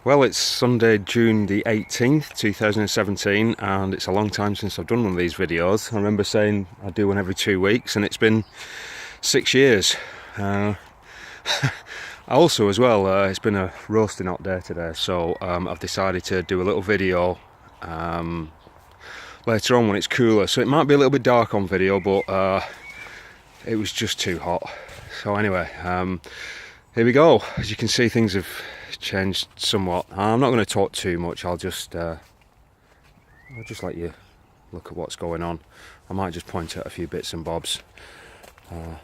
Well, it's Sunday, June the 18th, 2017, and it's a long time since I've done one of these videos. I remember saying I do one every 2 weeks, and it's been 6 years. Also, as well, it's been a roasting hot day today, so I've decided to do a little video later on when it's cooler. So it might be a little bit dark on video, but it was just too hot. So anyway, here we go. As you can see, things have changed somewhat. I'm not going to talk too much. I'll just let you look at what's going on. I might just point out a few bits and bobs. You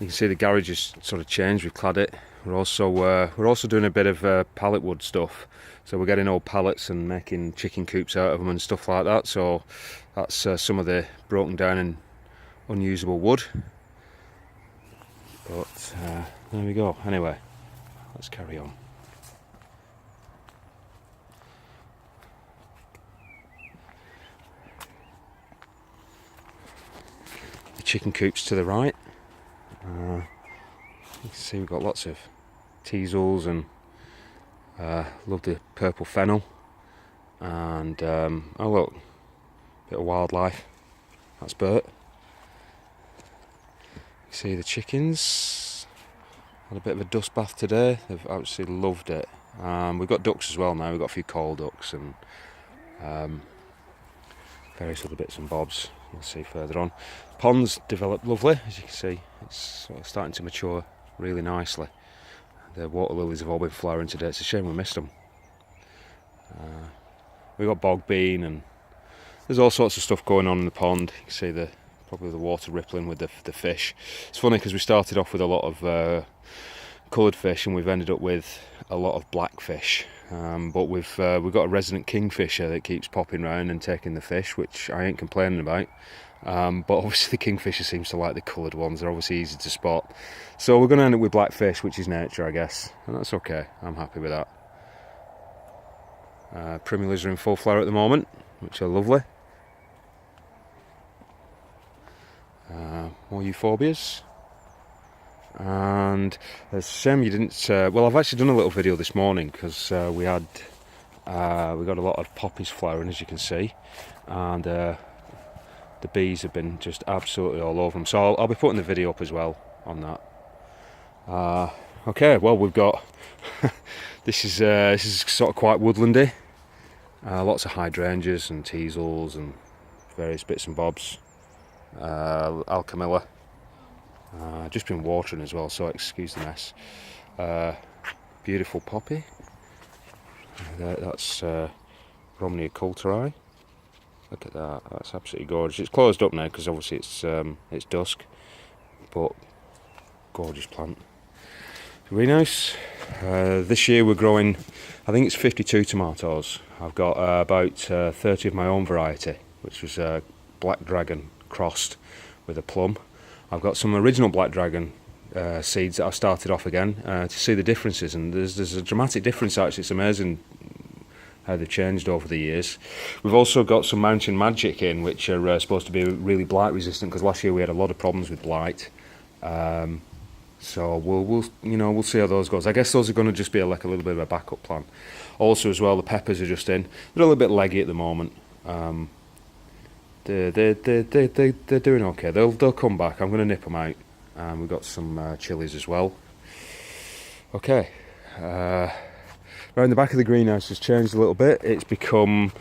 can see the garage has sort of changed. We've clad it. We're also doing a bit of pallet wood stuff. So we're getting old pallets and making chicken coops out of them and stuff like that. So that's some of the broken down and unusable wood. But there we go. Anyway, let's carry on. The chicken coops to the right. You can see we've got lots of teasels and love the purple fennel. And oh look, bit of wildlife. That's Bert. You see the chickens. Had a bit of a dust bath today. They've absolutely loved it. We've got ducks as well now. We've got a few coal ducks and various other bits and bobs. You'll see further on. Pond's developed lovely, as you can see. It's sort of starting to mature really nicely. The water lilies have all been flowering today. It's a shame we missed them. We've got bog bean and there's all sorts of stuff going on in the pond. You can see probably the water rippling with the fish. It's funny because we started off with a lot of coloured fish and we've ended up with a lot of black fish. But we've got a resident kingfisher that keeps popping around and taking the fish, which I ain't complaining about. But obviously the kingfisher seems to like the coloured ones. They're obviously easy to spot. So we're going to end up with black fish, which is nature, I guess. And that's okay. I'm happy with that. Primulas are in full flower at the moment, which are lovely. More euphorbias. And it's a shame you didn't. Well, I've actually done a little video this morning because we got a lot of poppies flowering, as you can see, and the bees have been just absolutely all over them. So I'll be putting the video up as well on that. Okay, well we've got this is sort of quite woodlandy. Lots of hydrangeas and teasels and various bits and bobs. Alchemilla. Just been watering as well, so excuse the mess. Beautiful poppy. That's Romney Coulteri. Look at that. That's absolutely gorgeous. It's closed up now because obviously it's dusk, but gorgeous plant. Greenhouse. This year we're growing, I think it's 52 tomatoes. I've got about 30 of my own variety, which was Black Dragon crossed with a plum. I've got some original Black Dragon seeds that I've started off again to see the differences, and there's a dramatic difference actually. It's amazing how they've changed over the years. We've also got some Mountain Magic in, which are supposed to be really blight resistant, because last year we had a lot of problems with blight. So we'll see how those goes. I guess those are going to just be like a little bit of a backup plan. Also as well, the peppers are just in. They're a little bit leggy at the moment. They're doing okay. They'll come back. I'm going to nip them out. We've got some chilies as well. Okay. Around the back of the greenhouse has changed a little bit. It's become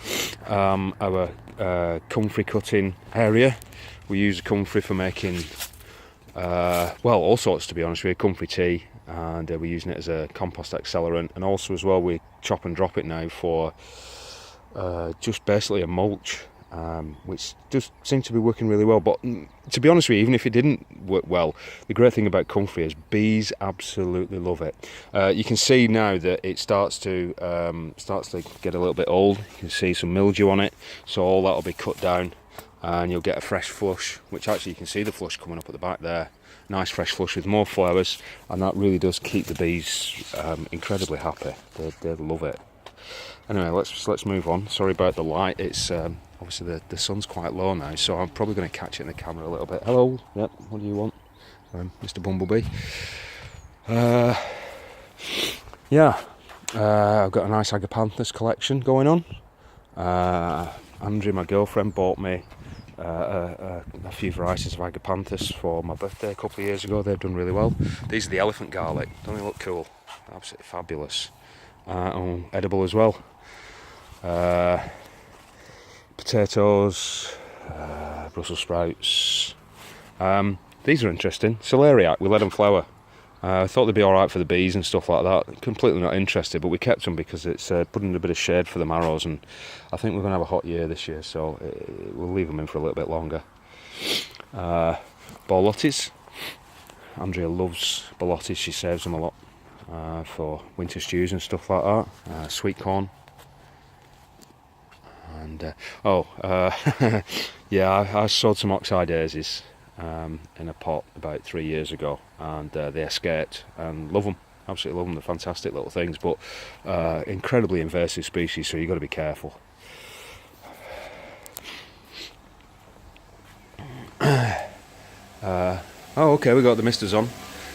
our comfrey cutting area. We use comfrey for making all sorts, to be honest with you. Comfrey tea, and we're using it as a compost accelerant, and also as well we chop and drop it now for just basically a mulch. Which just seems to be working really well. But to be honest with you, even if it didn't work well, the great thing about comfrey is bees absolutely love it. You can see now that it starts to get a little bit old. You can see some mildew on it, so all that will be cut down and you'll get a fresh flush, which actually you can see the flush coming up at the back there. Nice fresh flush with more flowers, and that really does keep the bees incredibly happy. They love it. Anyway, let's move on. Sorry about the light. It's obviously the sun's quite low now, so I'm probably going to catch it in the camera a little bit. Hello. Yep. What do you want? Mr. Bumblebee. yeah, I've got a nice Agapanthus collection going on. Andrea, my girlfriend, bought me a few varieties of Agapanthus for my birthday a couple of years ago. They've done really well. These are the elephant garlic. Don't they look cool? Absolutely fabulous. And edible as well. Potatoes, Brussels sprouts. These are interesting. Celeriac, we let them flower. I thought they'd be alright for the bees and stuff like that. Completely not interested, but we kept them because it's putting a bit of shade for the marrows, and I think we're going to have a hot year this year, so we'll leave them in for a little bit longer. Borlottis. Andrea loves borlottis, she saves them a lot for winter stews and stuff like that. Sweet corn. And yeah, I sowed some oxeye daisies in a pot about 3 years ago, and they escaped, and love them, absolutely love them. They're fantastic little things, but incredibly invasive species, so you've got to be careful. Okay, we got the misters on.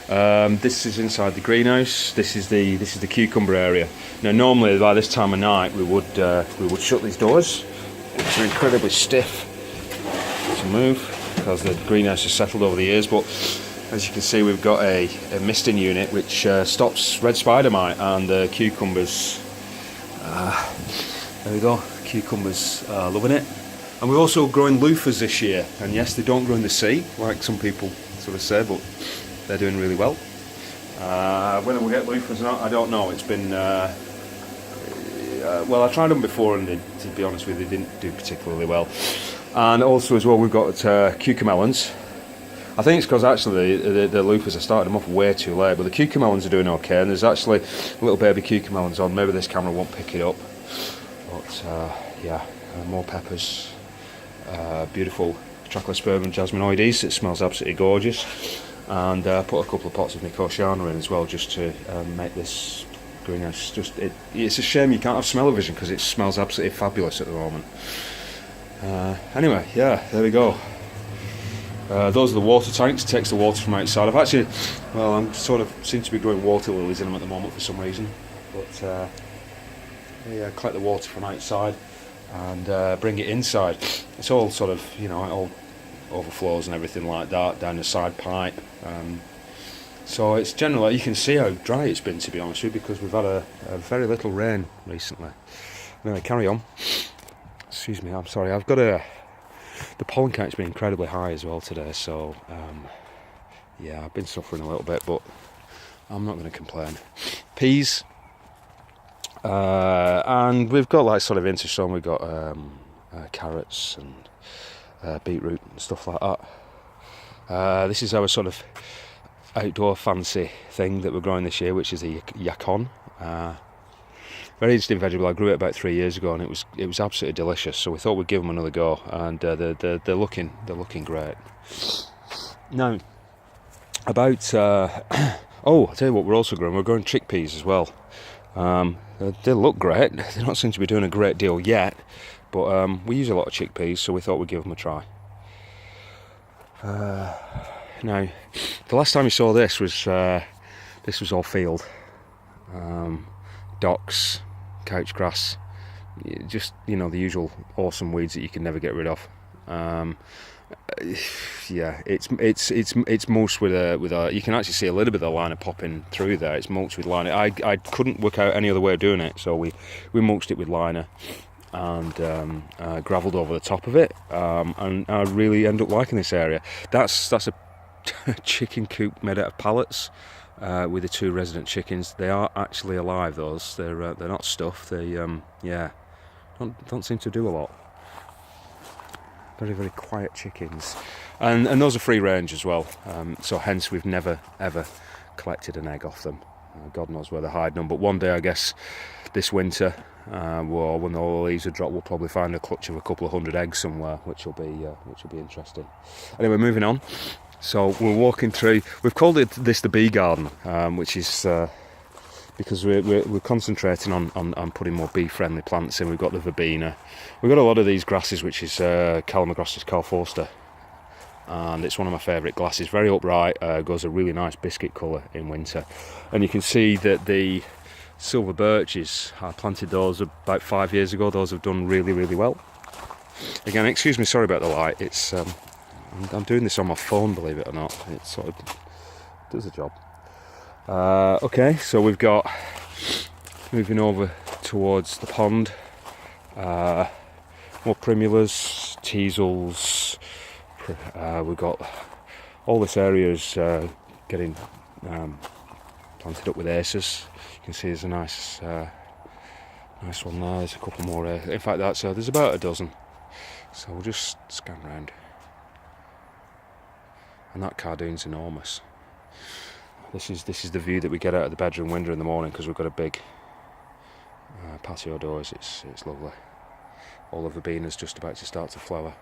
This is inside the greenhouse. This is the cucumber area. Now, normally by this time of night we would shut these doors, which are incredibly stiff to move because the greenhouse has settled over the years. But as you can see, we've got a misting unit which stops red spider mite and the cucumbers. There we go. Cucumbers loving it. And we're also growing loofahs this year. And yes, they don't grow in the sea like some people sort of say, but they're doing really well. Whether we'll get loofahs or not, I don't know. It's been well, I tried them before, and to be honest with you, they didn't do particularly well. And also as well, we've got cucamelons. I think it's because actually the loofahs, I started them off way too late, but the cucamelons are doing okay, and there's actually little baby cucamelons on. Maybe this camera won't pick it up, but yeah, more peppers. Beautiful Trachlospermum jasminoides. It smells absolutely gorgeous. And put a couple of pots of Nicotiana in as well, just to make this greenhouse it's a shame you can't have smell-o-vision because it smells absolutely fabulous at the moment. Anyway, yeah, there we go. Those are the water tanks. It takes the water from outside. I'm sort of seem to be growing water lilies in them at the moment for some reason, but yeah, collect the water from outside and bring it inside. It's all sort of, it all overflows and everything like that down the side pipe. So it's generally, you can see how dry it's been, to be honest with you, because we've had a very little rain recently. Anyway, carry on. Excuse me, I'm sorry. I've got the pollen count's been incredibly high as well today, so yeah, I've been suffering a little bit, but I'm not going to complain. Peas, and we've got like sort of intersown. We've got carrots and beetroot and stuff like that. This is our sort of outdoor fancy thing that we're growing this year, which is a yacon. Very interesting vegetable. I grew it about 3 years ago, and it was absolutely delicious. So we thought we'd give them another go, and they're looking great. Now, about I'll tell you what we're also growing. We're growing chickpeas as well. They look great. They don't seem to be doing a great deal yet, but we use a lot of chickpeas, so we thought we'd give them a try. Now, the last time you saw this was all field. Docks, couch grass, just the usual awesome weeds that you can never get rid of. Yeah, it's mulched with a. You can actually see a little bit of the liner popping through there. It's mulched with liner. I couldn't work out any other way of doing it, so we mulched it with liner and gravelled over the top of it. And I really end up liking this area. That's a chicken coop made out of pallets. With the 2 resident chickens. They are actually alive. Those they're not stuffed. They don't seem to do a lot. Very, very quiet chickens, and those are free range as well. So hence we've never ever collected an egg off them. God knows where they're hiding them. But one day, I guess, this winter, when all the leaves are dropped, we'll probably find a clutch of a couple of 100 eggs somewhere, which will be interesting. Anyway, moving on. So we're walking through. We've called this the bee garden, which is because we're concentrating on putting more bee-friendly plants in. We've got the verbena. We've got a lot of these grasses, which is Calamagrostis carforsta, and it's one of my favourite grasses. Very upright, goes a really nice biscuit colour in winter, and you can see that the silver birches. I planted those about 5 years ago. Those have done really, really well. Again, excuse me, sorry about the light. It's I'm doing this on my phone, believe it or not. It sort of does the job. Okay, so we've got, moving over towards the pond, more primulas, teasels. We've got all this area is getting planted up with aces. You can see there's a nice one there. There's a couple more. In fact, there's about a dozen. So we'll just scan round. And that cardoon's enormous. This is the view that we get out of the bedroom window in the morning, because we've got a big patio doors. It's lovely. All the verbena's just about to start to flower.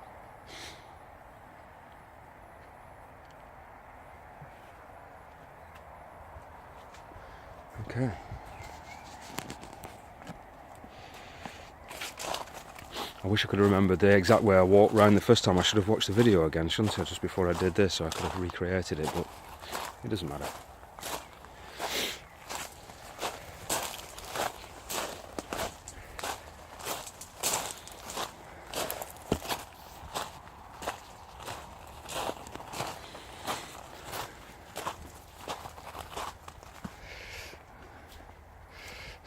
Okay. I wish I could remember the exact way I walked round the first time. I should have watched the video again, shouldn't I, just before I did this, so I could have recreated it, but it doesn't matter.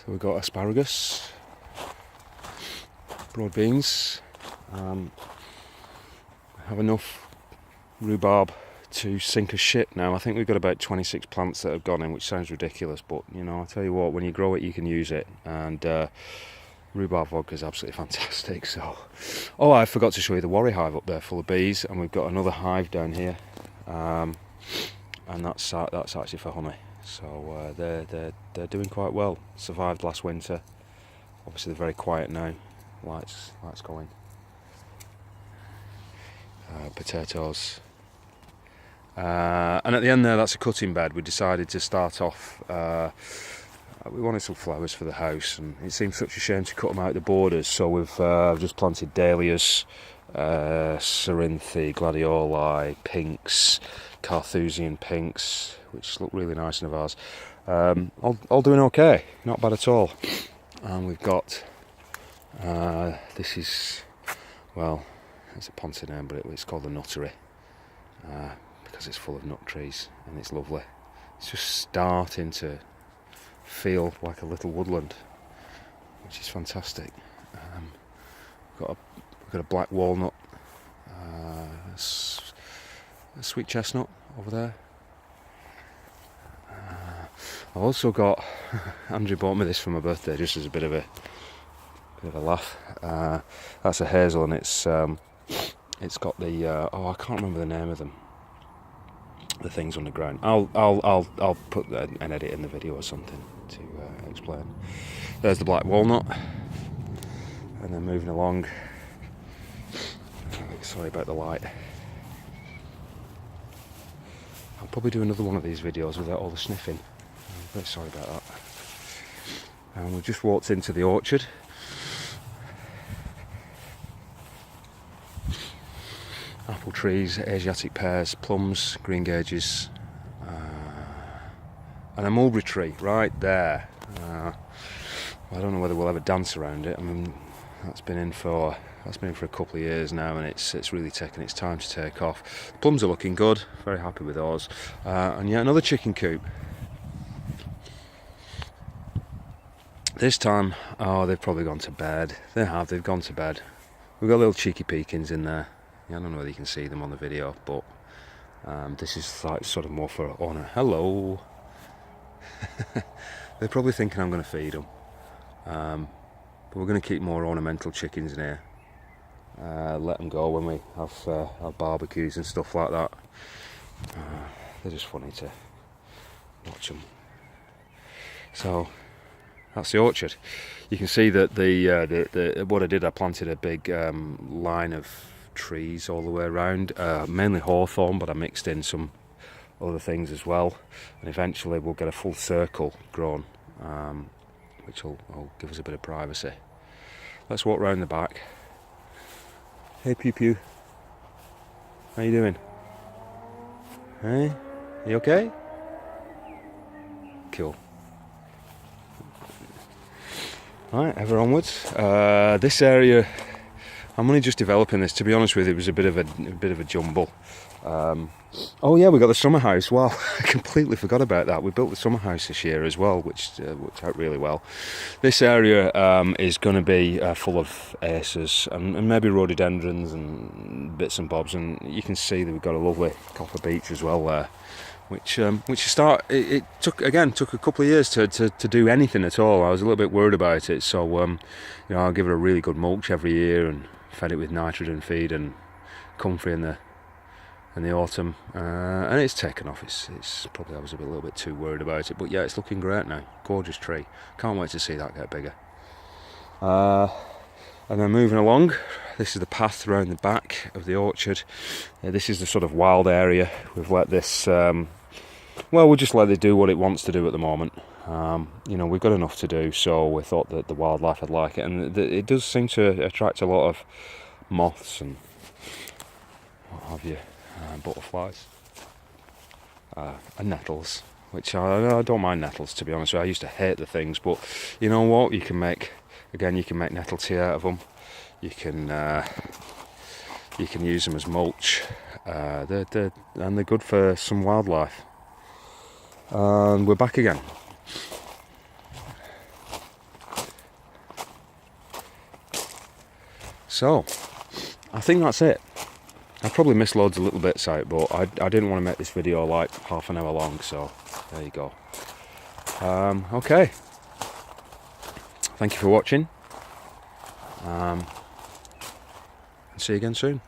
So we've got asparagus, broad beans, have enough rhubarb to sink a ship now. I think we've got about 26 plants that have gone in, which sounds ridiculous, but you know, I'll tell you what, when you grow it you can use it, and rhubarb vodka is absolutely fantastic. So, oh, I forgot to show you the worry hive up there full of bees, and we've got another hive down here, and that's actually for honey. So they're doing quite well. Survived last winter. Obviously they're very quiet now. Lights going. Potatoes. And at the end there, that's a cutting bed. We decided to start off. We wanted some flowers for the house, and it seemed such a shame to cut them out the borders. So we've just planted dahlias, cerinthe, gladioli, pinks, Carthusian pinks, which look really nice in a vase. All doing okay, not bad at all. And we've got this is, well, it's a poncy name, but it's called the Nuttery, because it's full of nut trees and it's lovely. It's just starting to feel like a little woodland, which is fantastic. We've got a black walnut, a sweet chestnut over there. I've also got, Andrew bought me this for my birthday just as a bit of a laugh. That's a hazel, and it's got the I can't remember the name of them. The things underground. I'll put an edit in the video or something to explain. There's the black walnut, and then moving along. Sorry about the light. I'll probably do another one of these videos without all the sniffing. I'm very sorry about that. And we've just walked into the orchard. Apple trees, Asiatic pears, plums, greengages, and a mulberry tree right there. I don't know whether we'll ever dance around it. I mean, that's been in for a couple of years now, and it's really taken its time to take off. The plums are looking good, very happy with those. And yeah, another chicken coop. This time, oh, they've probably gone to bed. They've gone to bed. We've got little cheeky peekins in there. Yeah, I don't know whether you can see them on the video, but this is like sort of more for honour. Hello. They're probably thinking I'm going to feed them. But we're going to keep more ornamental chickens in here. Let them go when we have our barbecues and stuff like that. They're just funny to watch them. So that's the orchard. You can see that what I did, I planted a big line of trees all the way around, mainly hawthorn, but I mixed in some other things as well, and eventually we'll get a full circle grown, which will give us a bit of privacy. Let's walk round the back. Hey Pew Pew, how you doing? Hey, you okay? Cool. Right, ever onwards. This area, I'm only just developing this. To be honest with you, it was a bit of a jumble. Oh yeah, we got the summer house. Wow, I completely forgot about that. We built the summer house this year as well, which worked out really well. This area is going to be full of aces and maybe rhododendrons and bits and bobs. And you can see that we've got a lovely copper beech as well there. Which it took a couple of years to do anything at all. I was a little bit worried about it, so I'll give it a really good mulch every year and fed it with nitrogen feed and comfrey in the autumn, and it's taken off. It's probably I was a little bit too worried about it, but yeah, it's looking great now. Gorgeous tree. Can't wait to see that get bigger. And then moving along, this is the path around the back of the orchard. This is the sort of wild area. We've let this, we'll just let it do what it wants to do at the moment. We've got enough to do, so we thought that the wildlife would like it. And it does seem to attract a lot of moths and what have you, butterflies, and nettles, which I don't mind nettles, to be honest with you. I used to hate the things, but you know what? You can make nettle tea out of them. You can use them as mulch. They're good for some wildlife. And we're back again. So, I think that's it. I probably missed loads of little bits out, but I didn't want to make this video like half an hour long, so there you go. Okay. Thank you for watching. And see you again soon.